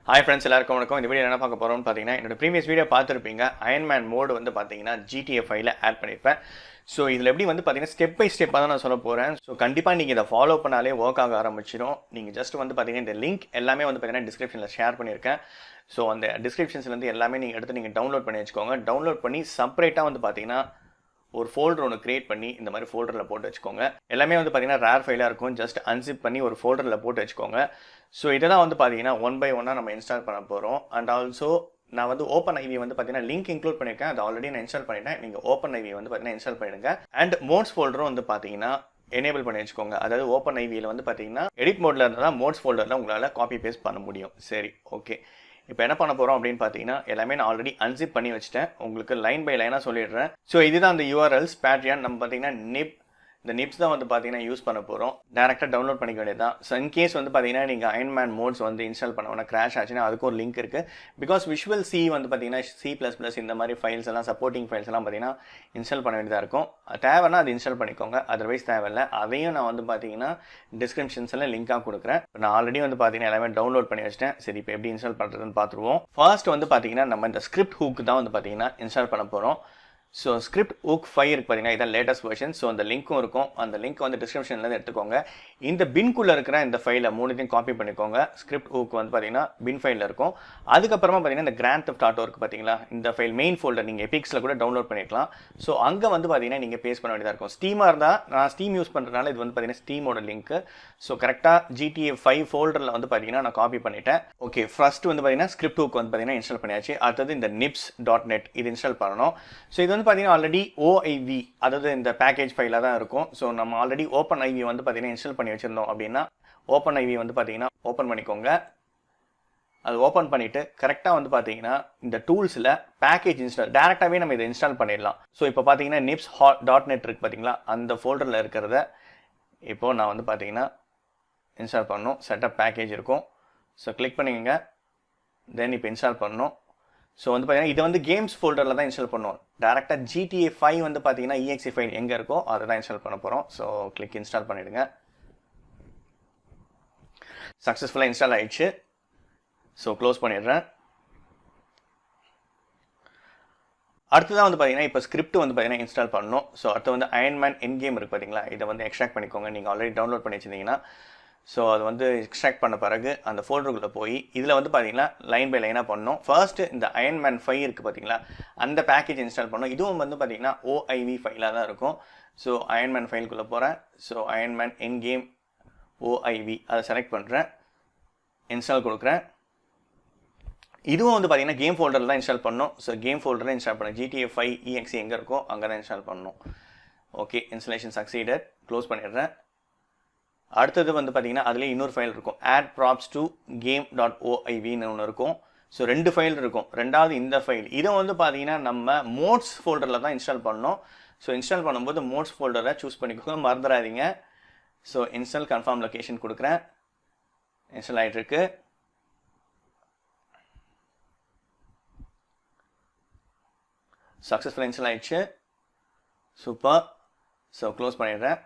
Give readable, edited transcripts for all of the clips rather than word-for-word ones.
Hi friends, எல்லாருக்கும் வணக்கம். இந்த வீடியோ என்ன பார்க்க போறோம்னு பார்த்தீங்கன்னா என்னோட ப்ரீவியஸ் வீடியோ பார்த்துருப்பீங்க. அயன்மேன் மோடு வந்து பார்த்தீங்கன்னா GTA5ல ஆட் பண்ணியிருப்பேன். ஸோ இதில் எப்படி வந்து பார்த்தீங்கன்னா ஸ்டெப் பை ஸ்டெப்பாக தான் நான் சொல்ல போகிறேன். ஸோ கண்டிப்பாக நீங்கள் இதை ஃபாலோ பண்ணாலே ஒர்க் ஆக ஆரம்பிச்சிடும். நீங்கள் ஜஸ்ட் வந்து பார்த்தீங்கன்னா இந்த லிங்க் எல்லாமே வந்து பார்த்தீங்கன்னா டிஸ்கிரிப்ஷனில் ஷேர் பண்ணியிருக்கேன். ஸோ அந்த டிஸ்கிரிப்ஷன்ஸ்லேருந்து எல்லாமே நீங்கள் எடுத்து நீங்கள் டவுன்லோட் பண்ணி வச்சுக்கோங்க. டவுன்லோட் பண்ணி செப்பரேட்டாக வந்து பார்த்தீங்கன்னா ஒரு ஃபோல்டர் ஒன்று கிரியேட் பண்ணி இந்த மாதிரி ஃபோல்டரில் போட்டு வச்சுக்கோங்க. எல்லாமே வந்து பார்த்தீங்கன்னா ரேர் ஃபைலாக இருக்கும். ஜஸ்ட் அன்சிப் பண்ணி ஒரு ஃபோல்டரில் போட்டு வச்சுக்கோங்க. ஸோ இதை தான் வந்து பார்த்தீங்கன்னா ஒன் பை ஒன்னாக நம்ம இன்ஸ்டால் பண்ண போகிறோம். அண்ட் ஆல்சோ நான் வந்து OpenIV வந்து பார்த்தீங்கன்னா லிங்க் இன்க்ளூட் பண்ணியிருக்கேன். அது ஆல்ரெடி நான் இன்ஸ்டால் பண்ணிட்டேன். நீங்கள் OpenIV வந்து பார்த்தீங்கன்னா இன்ஸ்டால் பண்ணிடுங்க. அண்ட் மோட்ஸ் ஃபோல்டரும் வந்து பார்த்தீங்கன்னா எனேபிள் பண்ணி வச்சுக்கோங்க. அதாவது OpenIVயில் வந்து பார்த்தீங்கன்னா எடிட் மோடில் இருந்தால் தான் மோட்ஸ் ஃபோல்டரில் உங்களால் காப்பி பேஸ்ட் பண்ண முடியும். சரி, ஓகே. இப்போ என்ன பண்ண போகிறோம் அப்படின்னு பார்த்தீங்கன்னா எல்லாமே நான் ஆல்ரெடி அன்சிப் பண்ணி வச்சுட்டேன். உங்களுக்கு லைன் பை லைனாக சொல்லிடுறேன். ஸோ இதுதான் அந்த URLs பேட்ரியான். நம்ம பார்த்தீங்கன்னா இந்த நிப்ஸ் தான் வந்து பார்த்தீங்கன்னா யூஸ் பண்ண போகிறோம். டேரெக்டாக டவுன்லோட் பண்ணிக்க வேண்டியது தான். ஸோ இன்கேஸ் வந்து பார்த்தீங்கன்னா நீங்கள் அயன்மேன் மோட்ஸ் வந்து இன்ஸ்டால் பண்ணோன்னா கிராஷ் ஆச்சுன்னா அதுக்கு ஒரு லிங்க் இருக்குது. பிகாஸ் விஷுவல் சி வந்து பார்த்தீங்கன்னா C++ இந்த மாதிரி ஃபைல்ஸ் எல்லாம் சப்போர்ட்டிங் ஃபைல்ஸ் எல்லாம் பார்த்தீங்கன்னா இன்ஸ்டால் பண்ண வேண்டியதாக இருக்கும். தேவைன்னா அது இன்ஸ்டால் பண்ணிக்கோங்க, அதர்வைஸ் தேவையில்லை. அதையும் நான் வந்து பார்த்தீங்கன்னா டிஸ்கிரிப்ஷன்ஸில் லிங்காக கொடுக்குறேன். நான் ஆல்ரெடி வந்து பார்த்தீங்கன்னா எல்லாமே டவுன்லோட் பண்ணி வச்சிட்டேன். சரி, இப்போ எப்படி இன்ஸ்டால் பண்ணுறதுன்னு பார்த்துருவோம். ஃபர்ஸ்ட் வந்து பார்த்தீங்கன்னா நம்ம இந்த ஸ்கிரிப்ட் ஹூக் தான் வந்து பார்த்தீங்கன்னா இன்ஸ்டால் பண்ண போகிறோம். ஸோ ScripthookV இருக்கு பார்த்தீங்கன்னா இதான் லேட்டஸ்ட் வெர்ஷன். ஸோ அந்த லிங்க்கும் இருக்கும். அந்த லிங்க் வந்து டிஸ்கிரிப்ஷன்லேருந்து எடுத்துக்கோங்க. இந்த பின்குள்ளே இருக்கிற இந்த ஃபைலை மூணுத்தையும் காப்பி பண்ணிக்கோங்க. Scripthook வந்து பார்த்தீங்கன்னா பின் ஃபைலில் இருக்கும். அதுக்கப்புறமா பார்த்தீங்கன்னா இந்த Grand Theft Auto இருக்குது பார்த்தீங்களா, இந்த ஃபைல் மெயின் ஃபோல்டர் நீங்கள் எபிக்ஸில் கூட டவுன்லோட் பண்ணிக்கலாம். ஸோ அங்கே வந்து பார்த்தீங்கன்னா நீங்கள் பேஸ்ட் பண்ண வேண்டியதாக இருக்கும். ஸ்டீமாக இருந்தால் நான் ஸ்டீம் யூஸ் பண்ணுறதுனால இது வந்து பார்த்தீங்கன்னா ஸ்டீமோட லிங்க். ஸோ கரெக்டாக GTA5 ஃபோல்டரில் வந்து பார்த்தீங்கன்னா நான் காப்பி பண்ணிட்டேன். ஓகே, ஃபர்ஸ்ட் வந்து பார்த்தீங்கன்னா Scripthook வந்து பார்த்தீங்கன்னா இன்ஸ்டால் பண்ணியாச்சு. அடுத்தது இந்த NIBSHDotNet இது இன்ஸ்டால் பண்ணணும். ஸோ இது வந்து பார்த்தீங்கன்னா ஆல்ரெடி OIV அதாவது இந்த பேக்கேஜ் ஃபைலாக தான் இருக்கும். ஸோ நம்ம ஆல்ரெடி OpenIV வந்து பார்த்தீங்கன்னா இன்ஸ்டால் பண்ணி வச்சுருந்தோம் அப்படின்னா OpenIV வந்து பார்த்தீங்கன்னா ஓப்பன் பண்ணிக்கோங்க. அது ஓப்பன் பண்ணிவிட்டு கரெக்டாக வந்து பார்த்தீங்கன்னா இந்த டூல்ஸில் பேக்கேஜ் இன்ஸ்டால் டேரெக்டாகவே நம்ம இதை இன்ஸ்டால் பண்ணிடலாம். ஸோ இப்போ பார்த்தீங்கன்னா NIBSHDotNet இருக்குது பார்த்தீங்களா, அந்த ஃபோல்டரில் இருக்கிறத இப்போது நான் வந்து பார்த்தீங்கன்னா இன்ஸ்டால் பண்ணணும். செட்டப் பேக்கேஜ் இருக்கும். ஸோ கிளிக் பண்ணிக்கோங்க. தென் இப்போ இன்ஸ்டால் பண்ணணும். ஸோ வந்து பார்த்தீங்கன்னா இதை வந்து கேம்ஸ் ஃபோல்டரில் தான் இன்ஸ்டால் பண்ணுவோம். டேரெக்டாக GTA5 வந்து பார்த்தீங்கன்னா EXE ஃபைல் எங்கே இருக்கோ அதை தான் இன்ஸ்டால் பண்ண போகிறோம். ஸோ கிளிக் இன்ஸ்டால் பண்ணிவிடுங்க. சக்ஸஸ்ஃபுல்லாக இன்ஸ்டால் ஆகிடுச்சு. ஸோ க்ளோஸ் பண்ணிடுறேன். அடுத்ததான் வந்து பார்த்தீங்கன்னா இப்போ ஸ்கிரிப்ட் வந்து பார்த்தீங்கன்னா இன்ஸ்டால் பண்ணணும். ஸோ அடுத்து வந்து Ironman Endgame இருக்குது பார்த்தீங்களா, இதை வந்து எக்ஸ்ட்ராக்ட் பண்ணிக்கோங்க. நீங்கள் ஆல்ரெடி டவுன்லோட் பண்ணி வச்சுருந்தீங்கன்னா ஸோ அது வந்து எக்ஸ்ட்ராக்ட் பண்ண பிறகு அந்த ஃபோல்டருக்குள்ளே போய் இதில் வந்து பார்த்தீங்கன்னா லைன் பை லைனாக பண்ணணும். ஃபர்ஸ்ட்டு இந்த Ironman 5 இருக்குது பார்த்தீங்களா, அந்த பேக்கேஜ் இன்ஸ்டால் பண்ணணும். இதுவும் வந்து பார்த்தீங்கன்னா OIV ஃபைலாக தான் இருக்கும். ஸோ Ironman ஃபைலுக்குள்ளே போகிறேன். ஸோ Ironman Endgame OIV அதை செலக்ட் பண்ணுறேன். இன்ஸ்டால் கொடுக்குறேன். இதுவும் வந்து பார்த்தீங்கன்னா கேம் ஃபோல்டரில் தான் இன்ஸ்டால் பண்ணணும். ஸோ கேம் ஃபோல்டரில் இன்ஸ்டால் பண்ணணும். GTA5 EXE எங்கே இருக்கோ அங்கே தான் இன்ஸ்டால் பண்ணணும். Okay, installation succeeded. க்ளோஸ் பண்ணிடுறேன். அடுத்தது வந்து பார்த்தீங்கன்னா அதுலேயே இன்னொரு ஃபைல் இருக்கும். add props to game.oivன்னு ஒன்று இருக்கும். ஸோ 2 ஃபைல் இருக்கும். ரெண்டாவது இந்த ஃபைல் இதை வந்து பார்த்தீங்கன்னா நம்ம மோட்ஸ் ஃபோல்டரில் தான் இன்ஸ்டால் பண்ணணும். ஸோ இன்ஸ்டால் பண்ணும்போது மோட்ஸ் ஃபோல்டரை சூஸ் பண்ணிக்கோங்க, மறந்துடாதீங்க. ஸோ இன்ஸ்டால் கன்ஃபார்ம் லொக்கேஷன் கொடுக்குறேன். இன்ஸ்டால் ஆகிட்டுருக்கு. சக்ஸஸ்ஃபுல்லாக இன்ஸ்டால் ஆகிடுச்சு. சூப்பர். ஸோ க்ளோஸ் பண்ணிடுறேன்.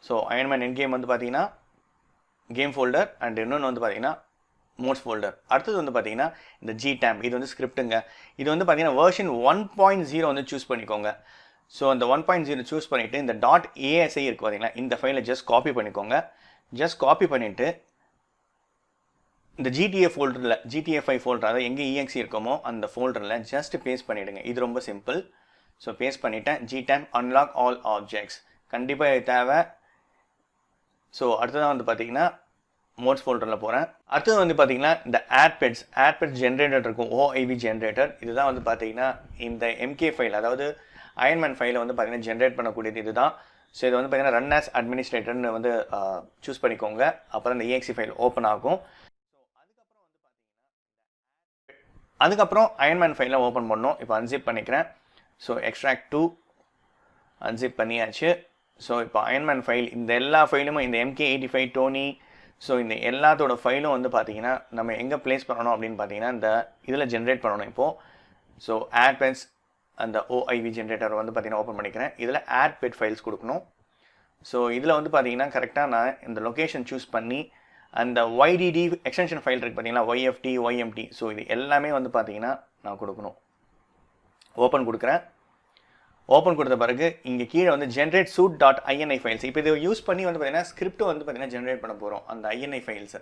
ஸோ Ironman Endgame வந்து பார்த்தீங்கன்னா கேம் ஃபோல்டர் அண்ட் இன்னொன்று வந்து பார்த்தீங்கன்னா மோட்ஸ் ஃபோல்டர். அடுத்தது வந்து பார்த்தீங்கன்னா இந்த GTAM இது வந்து ஸ்கிரிப்ட்டுங்க. இது வந்து பார்த்தீங்கன்னா வெர்ஷன் 1.0 வந்து சூஸ் பண்ணிக்கோங்க. ஸோ அந்த 1.0 சூஸ் பண்ணிவிட்டு இந்த .asi இருக்குது பார்த்தீங்கன்னா, இந்த ஃபைலை ஜஸ்ட் காப்பி பண்ணிக்கோங்க. ஜஸ்ட் காப்பி பண்ணிவிட்டு இந்த GTA ஃபோல்டரில் GTA5 ஃபோல்டர் அதாவது எங்கே EXE இருக்கோமோ அந்த ஃபோல்டரில் ஜஸ்ட் பேஸ்ட் பண்ணிவிடுங்க. இது ரொம்ப சிம்பிள். ஸோ பேஸ்ட் பண்ணிவிட்டேன். GTAM unlock all objects கண்டிப்பாக இது தேவை. ஸோ அடுத்ததான் வந்து பார்த்தீங்கன்னா மோட்ஸ் ஃபோல்டரில் போகிறேன். அடுத்தது வந்து பார்த்தீங்கன்னா இந்த Peds ஜென்ரேட்டர் இருக்கும். OIV ஜென்ரேட்டர் இதுதான் வந்து பார்த்தீங்கன்னா இந்த MK ஃபைல் அதாவது Ironman ஃபைலை வந்து பார்த்தீங்கன்னா ஜென்ரேட் பண்ணக்கூடியது இதுதான். ஸோ இது வந்து பார்த்தீங்கன்னா ரன் ஆஸ் அட்மினிஸ்ட்ரேட்டர்னு வந்து சூஸ் பண்ணிக்கோங்க. அப்புறம் இந்த EXE ஃபைல் ஓப்பன் ஆகும். அதுக்கப்புறம் Ironman ஃபைலை ஓப்பன் பண்ணணும். இப்போ அன்சிப் பண்ணிக்கிறேன். ஸோ எக்ஸ்ட்ராக்ட் டு அன்சிப் பண்ணியாச்சு. ஸோ இப்போ Ironman ஃபைல் இந்த எல்லா ஃபைலுமே இந்த MK85 டோனி ஸோ இந்த எல்லாத்தோட ஃபைலும் வந்து பார்த்தீங்கன்னா நம்ம எங்கே ப்ளேஸ் பண்ணணும் அப்படின்னு பார்த்தீங்கன்னா இந்த இதில் ஜென்ரேட் பண்ணணும். இப்போது ஸோ Peds அந்த OIV ஜென்ரேட்டர் வந்து பார்த்தீங்கன்னா ஓப்பன் பண்ணிக்கிறேன். இதில் ped ஃபைல்ஸ் கொடுக்கணும். ஸோ இதில் வந்து பார்த்தீங்கன்னா கரெக்டாக நான் இந்த லொக்கேஷன் சூஸ் பண்ணி அந்த YDD எக்ஸ்டென்ஷன் ஃபைல் இருக்குது பார்த்தீங்களா, YFT YMT. ஸோ இது எல்லாமே வந்து பார்த்தீங்கன்னா நான் கொடுக்கணும். ஓப்பன் கொடுக்குறேன். ஓப்பன் கொடுத்த பிறகு இங்கே கீழே வந்து ஜென்ரேட் suit.ini ஃபைல்ஸ். இப்போ இதை யூஸ் பண்ணி வந்து பார்த்தீங்கன்னா ஸ்கிரிப்ட் வந்து பார்த்தீங்கன்னா ஜென்ரேட் பண்ண போகிறோம் அந்த INI ஃபைல்ஸை.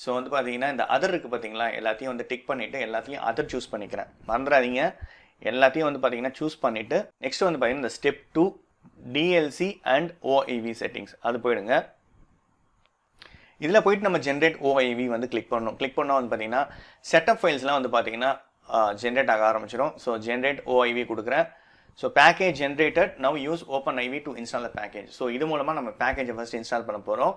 ஸோ வந்து பார்த்தீங்கன்னா இந்த அதர் இருக்குது பார்த்தீங்களா, எல்லாத்தையும் வந்து டிக் பண்ணிவிட்டு எல்லாத்தையும் அதர் சூஸ் பண்ணிக்கிறேன். மறந்துடாதீங்க, எல்லாத்தையும் வந்து பார்த்தீங்கன்னா சூஸ் பண்ணிவிட்டு நெக்ஸ்ட் வந்து பார்த்தீங்கன்னா இந்த step 2 DLC and OIV settings அது போயிடுங்க. இதில் போயிட்டு நம்ம ஜென்ரேட் OIV வந்து கிளிக் பண்ணணும். கிளிக் பண்ணால் வந்து பார்த்தீங்கன்னா செட்டப் ஃபைல்ஸ்லாம் வந்து பார்த்தீங்கன்னா ஜென்ரேட் ஆக ஆரம்பிச்சிடும். ஸோ ஜென்ரேட் OIV கொடுக்குறேன். So package generated, now use OpenIV to install the package. So இது மூலமாக நம்ம பேக்கேஜை ஃபஸ்ட் இன்ஸ்டால் பண்ண போகிறோம்.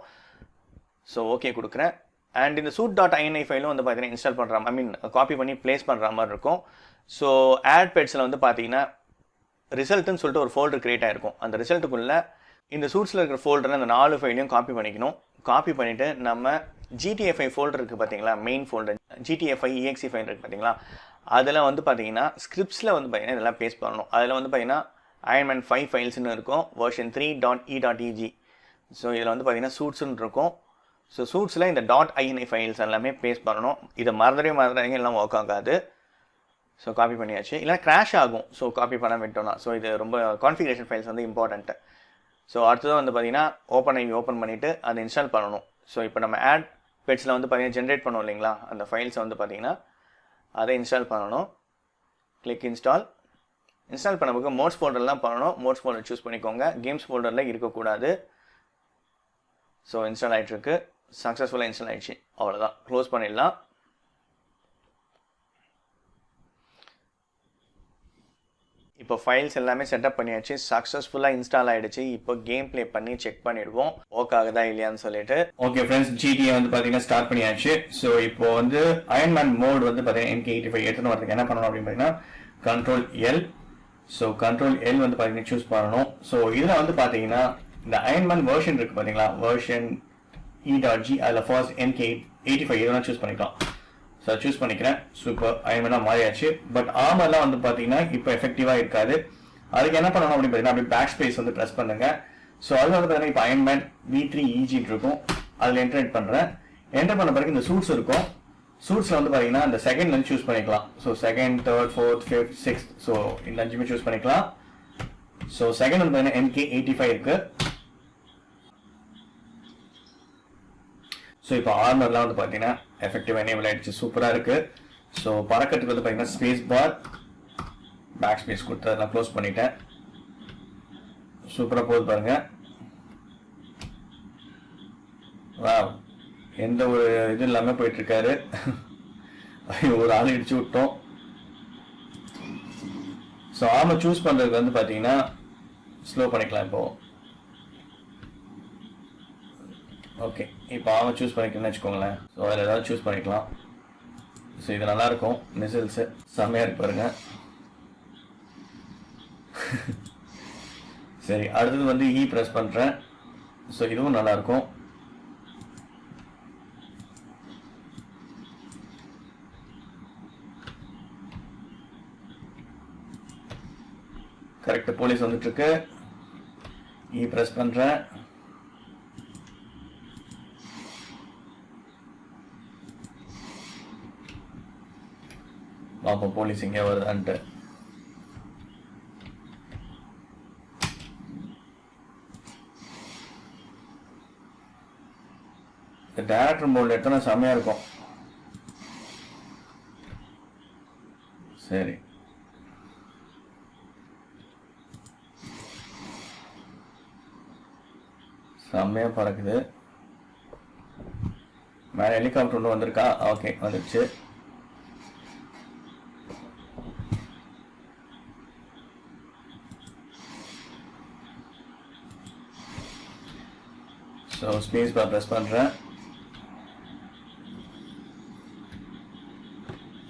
ஸோ ஓகே கொடுக்குறேன். அண்ட் இந்த suit.ini ஃபைலும் வந்து பார்த்தீங்கன்னா இன்ஸ்டால் பண்ணுற காப்பி பண்ணி ப்ளேஸ் பண்ணுற மாதிரி இருக்கும். ஸோ ஆட் பெட்ஸில் வந்து பார்த்தீங்கன்னா ரிசல்ட்டுன்னு சொல்லிட்டு ஒரு ஃபோல்டர் க்ரியேட் ஆகிருக்கும். அந்த ரிசல்ட்டுக்குள்ளே இந்த சூட்ஸில் இருக்கிற ஃபோல்டரில் அந்த 4 ஃபைலையும் காப்பி பண்ணிக்கணும். காப்பி பண்ணிவிட்டு நம்ம GTFI ஃபோல்டர் இருக்குது பார்த்தீங்களா, main folder GTFI EXE file இருக்குது பார்த்தீங்களா, அதில் வந்து பார்த்தீங்கன்னா ஸ்கிரிப்ட்ஸில் வந்து பார்த்தீங்கன்னா இதெல்லாம் பேஸ்ட் பண்ணணும். அதில் வந்து பார்த்தீங்கன்னா Ironman 5 ஃபைல்ஸ்னு இருக்கும், வெர்ஷன் 3.e.eg. ஸோ இதில் வந்து பார்த்தீங்கன்னா சூட்ஸ்ன்னு இருக்கும். ஸோ சூட்ஸில் இந்த .ini ஃபைல்ஸ் எல்லாமே பேஸ்ட் பண்ணணும். இதை மறந்துடாதீங்க, எல்லாம் ஒர்க் ஆகாது. ஸோ காப்பி பண்ணியாச்சு, இல்லை கிராஷ் ஆகும். ஸோ காப்பி பண்ண விட்டோம்னா. ஸோ இது ரொம்ப கான்ஃபிகரேஷன் ஃபைல்ஸ் வந்து இம்பார்ட்டண்ட்டு. ஸோ அடுத்ததாக வந்து பார்த்தீங்கன்னா OpenIV ஓப்பன் பண்ணிவிட்டு அதை இன்ஸ்டால் பண்ணணும். ஸோ இப்போ நம்ம ஆட் பெட்ஸில் வந்து பார்த்தீங்கன்னா ஜென்ரேட் பண்ணோம் இல்லைங்களா, அந்த ஃபைல்ஸை வந்து பார்த்தீங்கன்னா அதை இன்ஸ்டால் பண்ணணும். Click install. இன்ஸ்டால் பண்ண பிறகு மோட்ஸ் ஃபோல்டர் தான் பண்ணணும். மோட்ஸ் ஃபோல்டர் சூஸ் பண்ணிக்கோங்க, கேம்ஸ் ஃபோல்டரில் இருக்கக்கூடாது. ஸோ இன்ஸ்டால் ஆகிட்டுருக்கு, சக்ஸஸ்ஃபுல்லாக இன்ஸ்டால் ஆகிடுச்சு. அவ்வளோதான், க்ளோஸ் பண்ணிடலாம். இப்போ ஃபைல்ஸ் எல்லாமே செட்டப் பண்ணியாச்சு, சக்ஸஸ்ஃபுல்லாக இன்ஸ்டால் ஆகிடுச்சு. இப்போ கேம் ப்ளே பண்ணி செக் பண்ணிடுவோம் ஒர்க் ஆகுதா இல்லையான்னு சொல்லிட்டு. ஓகே ஃப்ரெண்ட்ஸ், GTA வந்து பார்த்தீங்கன்னா ஸ்டார்ட் பண்ணியாச்சு. ஸோ இப்போ வந்து Ironman மோட் வந்து பார்த்தீங்கன்னா MK85 எடுத்துன்னு வரதுக்கு என்ன பண்ணணும் அப்படின்னு பார்த்தீங்கன்னா Ctrl+L. ஸோ Ctrl+L வந்து பார்த்தீங்கன்னா சூஸ் பண்ணணும். ஸோ இதில் வந்து பார்த்தீங்கன்னா இந்த Ironman வெர்ஷன் இருக்குது பார்த்தீங்களா, வெர்ஷன் E.g, அதில் ஃபர்ஸ்ட் MK85 இதெல்லாம் சூஸ் பண்ணிக்கலாம். ஸோ சூஸ் பண்ணிக்கிறேன். Super, Ironman மாறியாச்சு. பட் ஆர்மர்லாம் வந்து பார்த்தீங்கன்னா இப்போ எஃபெக்டிவாக இருக்காது. அதுக்கு என்ன பண்ணணும் அப்படின்னு பார்த்தீங்கன்னா அப்படி பேக் ஸ்பேஸ் வந்து ப்ரெஸ் பண்ணுங்க. ஸோ அது வந்து பார்த்தீங்கன்னா இப்போ Ironman V3EG இருக்கும், அதில் என்டர் பண்ணுறேன். என்டர் பண்ண பிறகு இந்த சூட்ஸ் இருக்கும். சூட்ஸில் வந்து பார்த்தீங்கன்னா இந்த செகண்ட்லேருந்து சூஸ் பண்ணிக்கலாம். So second, third, fourth, fifth, sixth, so இந்த 5மே சூஸ் பண்ணிக்கலாம். ஸோ செகண்ட் வந்து பார்த்தீங்கன்னா MK85 இருக்கு. ஸோ இப்போ ஆர்மர்லாம் வந்து பார்த்தீங்கன்னா எஃபெக்டிவாக எனேபிள் ஆகிடுச்சு, சூப்பராக இருக்குது. ஸோ பறக்கிறதுக்கு வந்து பார்த்தீங்கன்னா ஸ்பேஸ் பார், பேக் ஸ்பேஸ் கொடுத்து அதெல்லாம் க்ளோஸ் பண்ணிட்டேன். சூப்பராக போகுது பாருங்க. வாவ், எந்த ஒரு இது இல்லாமல் போயிட்டுருக்காரு. ஒரு ஆள் இடிச்சு விட்டோம். ஸோ ஆர்மர் சூஸ் பண்ணுறதுக்கு வந்து பார்த்தீங்கன்னா ஸ்லோ பண்ணிக்கலாம். இப்போது ஓகே, இப்போ ஆர்மர் சூஸ் பண்ணிக்கணும்னு வச்சுக்கோங்களேன். ஸோ அதில் ஏதாவது சூஸ் பண்ணிக்கலாம். ஸோ இது நல்லாயிருக்கும், மிசில்ஸு செம்மையாக இருக்கு பாருங்க. சரி, அடுத்தது வந்து E ப்ரெஸ் பண்ணுறேன். ஸோ இதுவும் நல்லாயிருக்கும். கரெக்ட், போலீஸ் வந்துட்டுருக்கு. E ப்ரெஸ் பண்ணுறேன். பார்ப்போம் போலீஸ் இங்கே வருதான்ட்டு. இந்த டேரக்டர் மோட்ல எடுத்தோன்னா செம்மையாக இருக்கும். சரி, செம்மையாக பறக்குது. மேலே ஹெலிகாப்டர் ஒன்று வந்திருக்கா? ஓகே, வந்துடுச்சு. ஸோ ஸ்பேஸ் பார் ப்ரெஸ் பண்ணுறேன்.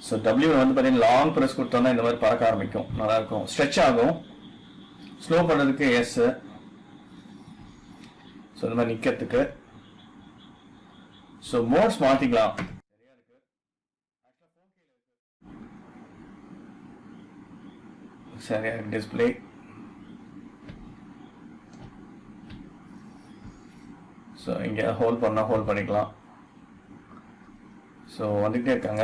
ஸோ W வந்து பார்த்தீங்கன்னா லாங் ப்ரெஸ் கொடுத்தோன்னா இந்த மாதிரி பறக்க ஆரம்பிக்கும், நல்லாயிருக்கும். ஸ்ட்ரெச் ஆகும். ஸ்லோ பண்ணுறதுக்கு S. ஸோ இந்த மாதிரி நிற்கிறதுக்கு. ஸோ மோட்ஸ் மாற்றிக்கலாம். சரியா டிஸ்பிளே. ஸோ இங்கே ஹோல்ட் பண்ணால் ஹோல்ட் பண்ணிக்கலாம். ஸோ வந்துகிட்டே இருக்காங்க.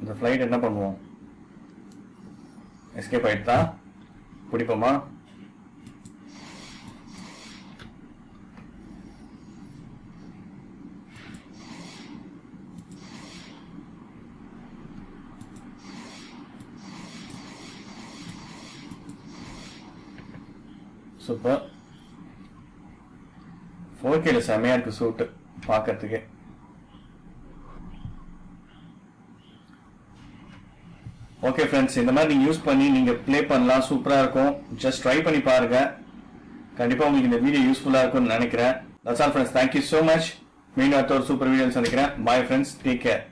இந்த ஃப்ளைட் என்ன பண்ணுவோம்? எஸ்கேப் ஆயிட்டா பிடிப்போமா? சூப்பர். 4Kல செமையா இருக்கு சூட்டு பார்க்கறதுக்கு. ஓகே ஃப்ரெண்ட்ஸ், இந்த மாதிரி நீங்கள் யூஸ் பண்ணி நீங்கள் ப்ளே பண்ணலாம். சூப்பராக இருக்கும். ஜஸ்ட் ட்ரை பண்ணி பாருங்க. கண்டிப்பாக உங்களுக்கு இந்த வீடியோ யூஸ்ஃபுல்லாக இருக்கும்னு நினைக்கிறேன். That's all friends. Thank you so much. மீண்டும் அடுத்த ஒரு சூப்பர் வீடியோ சந்திக்கிறேன். Bye friends. Take care.